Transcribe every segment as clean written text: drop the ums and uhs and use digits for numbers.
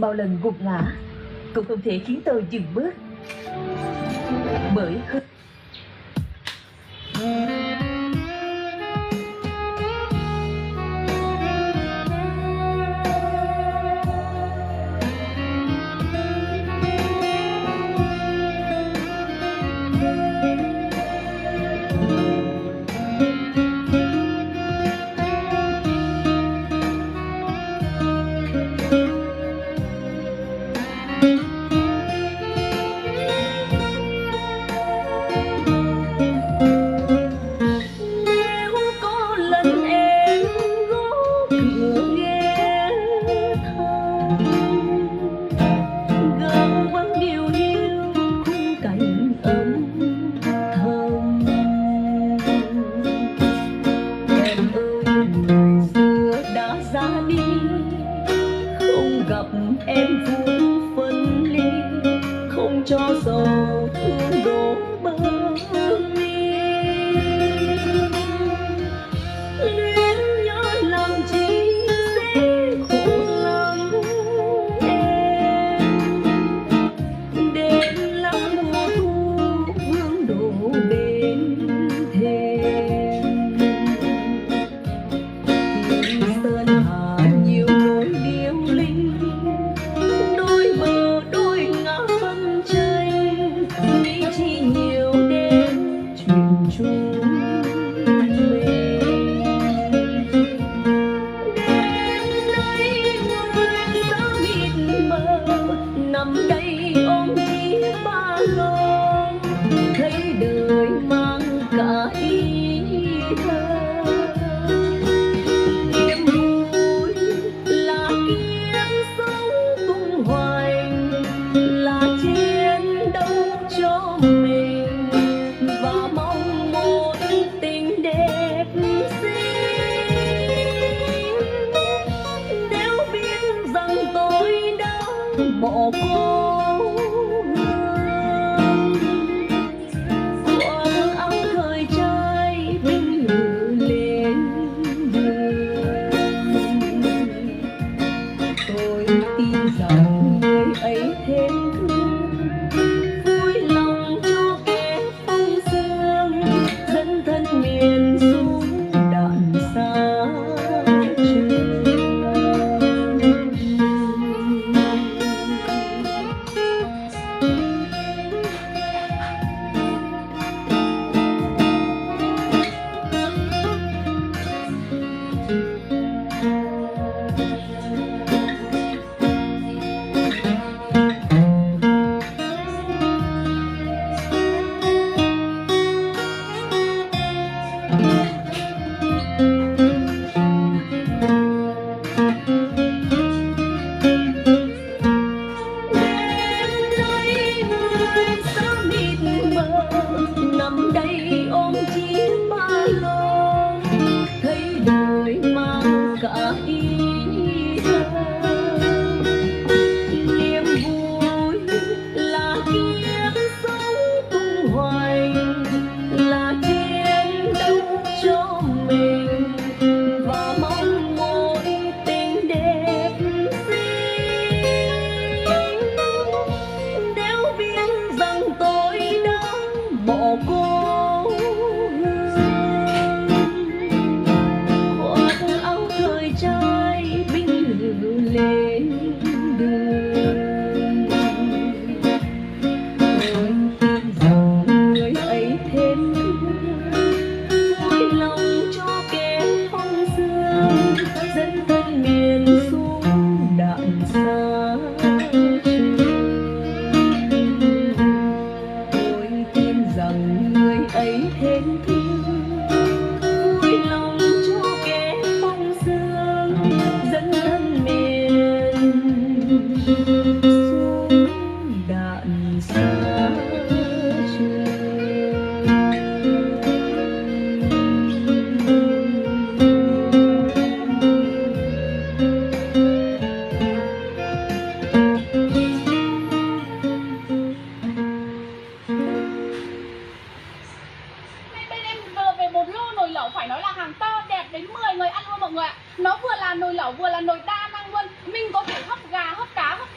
bao lần gục ngã cũng không thể khiến tôi dừng bước. Bởi hơn em vui phân ly, không cho dầu thương đổ bờ mi. Luyến nhớ làm chi sẽ khổ lắm em. Đến lắm mùa thu hương đổ bên thềm. Sơn hà nhiều nỗi điêu linh, đôi bờ đôi ngã phân tranh, nghĩ chi nhiều đêm chuyện chung mình. Đêm nay người đã mịt mờ, nằm đây ôm chiếc ba lô, thấy đời mang cả ý thơ. Bỏ cô quang áo thời trai binh lửa lên đường. Tôi tin rằng người ấy thêm thương, vui lòng cho kẻ phong sương, dẫn thân miền xuống đạn xa trường. Nằm đây ôm chiếc ba lô, thấy đời mang cả ý thơ. Niềm vui là kiếp sống tung hoành, là chiến đấu cho mình và mong một tình đẹp xinh. Nếu biết rằng tôi đã bỏ cô, khoác áo thời trai binh lửa lên đường. Tôi tin rằng người ấy thêm thương, vui lòng cho kẻ phong sương, dẫn thân miền xuống đạn xa trường. Tôi tin rằng người ấy thêm thương, vui lòng cho kẻ phong sương, dẫn thân miền xuống đạn xa trường. Phải nói là hàng to đẹp đến 10 người ăn luôn mọi người ạ. Nó vừa là nồi lẩu vừa là nồi đa năng luôn. Mình có thể hấp gà, hấp cá, hấp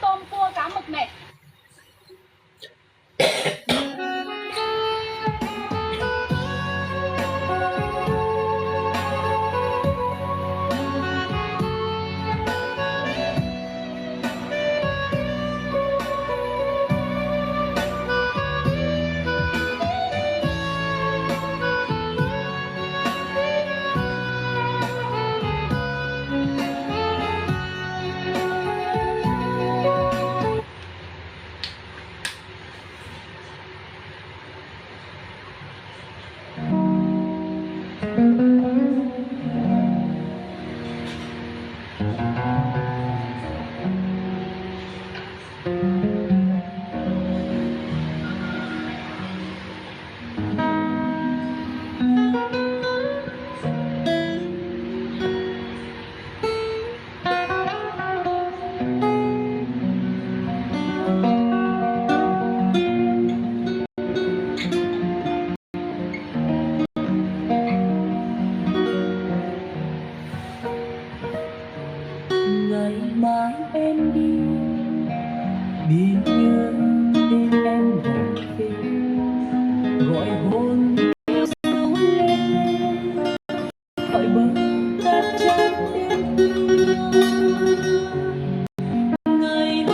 gọi bờ ta trắng đêm khuya. Ngày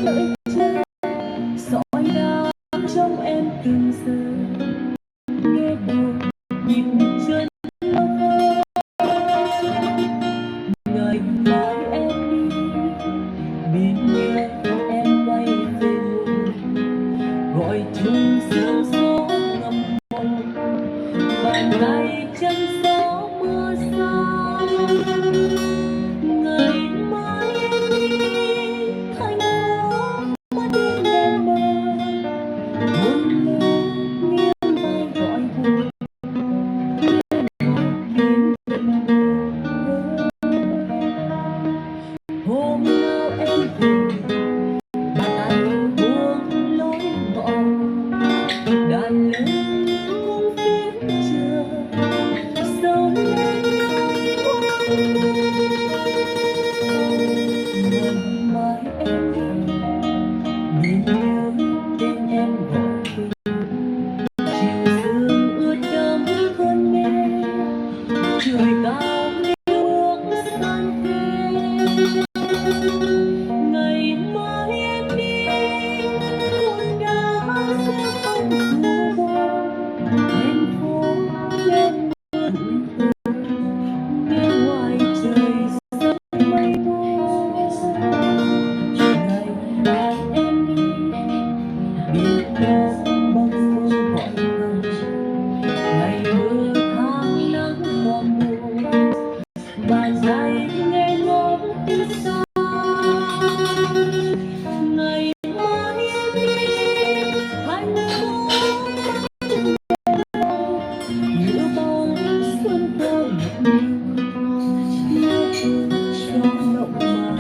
đợi chờ dõi đau trong em từng giờ, nghe buồn nhịp chân mơ. Ngày mai em đi bên nhớ em quay về gọi chung sương gió ngầm mộng, bàn tay chân gió mưa xa. Ngày mai em đi thành phố mất đi đèn mờ, hôn mơ nghiêng vai gọi buồn hôm nào em về bàn tay buông lối bỏ, đàn lên cung phím chờ dấu lên nỗi hoang. Ngày mai em đi bên nhớ tên em gọi về, chiều sương ướt đẫm cơn mê, trời cao như ước san thuê. Ngày mai em đi con đã sẽ không dù buồn, thành phố đêm mưa nghe ngoài trời sắp mây buông. Ngày mai em đi biết đâu bâng khuâng gọi gần, ngày mưa tháng nắng còn buồn, bàn tay nghe ngóng tin xa. Ngày mai em đi thành phố nhớ bóng xuân qua ngập ngừng, nhớ thương cho động mà.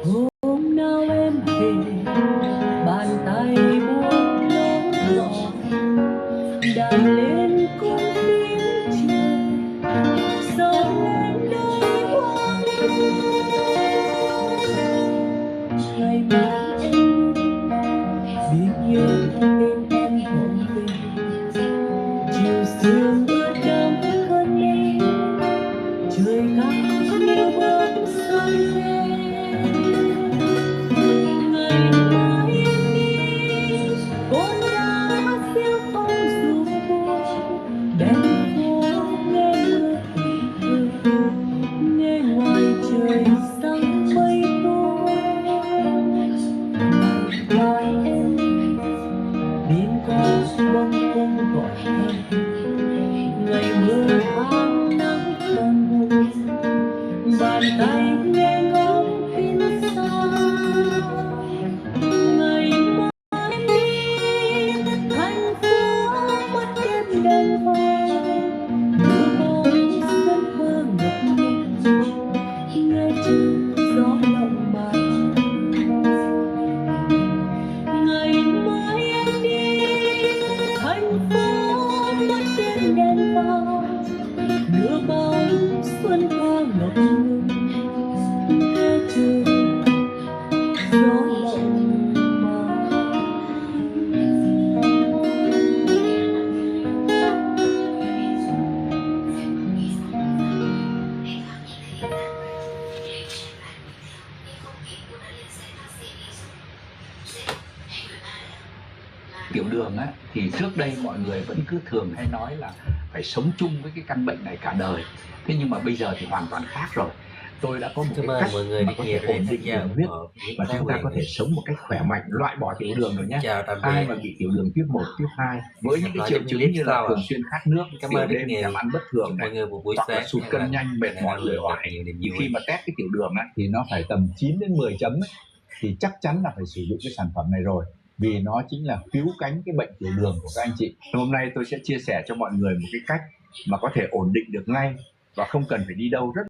Hôm nào em về bàn tay buông lối gió, đàn lên cung phím chờ dấu lên nơi hoang. Ngày mai em biết nhớ tên em gọi về, chiều sương ướt đẫm cơn mê, trời cao như bóng xuân về. Ngày mai em đi con đã phiêu phong dù buồn, đèn phố nghe mưa thở, nghe ngoài trời sáng mây buông. Ngày mai em đi bên có bâng khuâng gọi thầm, ngày mưa tháng nắng còn buồn, bàn tay nghe ngóng tin xa. Ngày mai em đi thành phố mất đêm đèn vàng, mưa bóng xuân qua ngập ngừng, nghe trời gió động mà. Ngày mai em đi thành phố mất đêm đèn vàng, mưa bóng xuân qua ngập ngừng, nghe trời gió động mà. Tiểu đường á, thì trước đây mọi người vẫn cứ thường hay nói là phải sống chung với cái căn bệnh này cả đời. Thế nhưng mà bây giờ thì hoàn toàn khác rồi. Tôi đã có một cái cách mọi người mà đi có nghe thể ổn định đường huyết và chúng ta có thể sống một cách khỏe mạnh, loại bỏ tiểu đường rồi nhé. Chào tạm Ai biệt. mà bị tiểu đường tuyếp 1, tuyếp 2 với những cái Nói triệu trong chứng clip như sau là à? thường xuyên khát nước, Cảm tiểu ơn rất đêm, nhiều. thèm ăn bất thường Chúc mọi này, người một buổi hoặc là sáng sụt cân nhanh, mệt mỏi, uể oải. nhiều niềm Thì vui. khi mà test cái tiểu đường á, thì nó phải tầm 9 đến 10 chấm ấy, thì chắc chắn là phải sử dụng cái sản phẩm này rồi. vì nó chính là cứu cánh cái bệnh tiểu đường của các anh chị. Hôm nay tôi sẽ chia sẻ cho mọi người một cái cách mà có thể ổn định được ngay và không cần phải đi đâu rất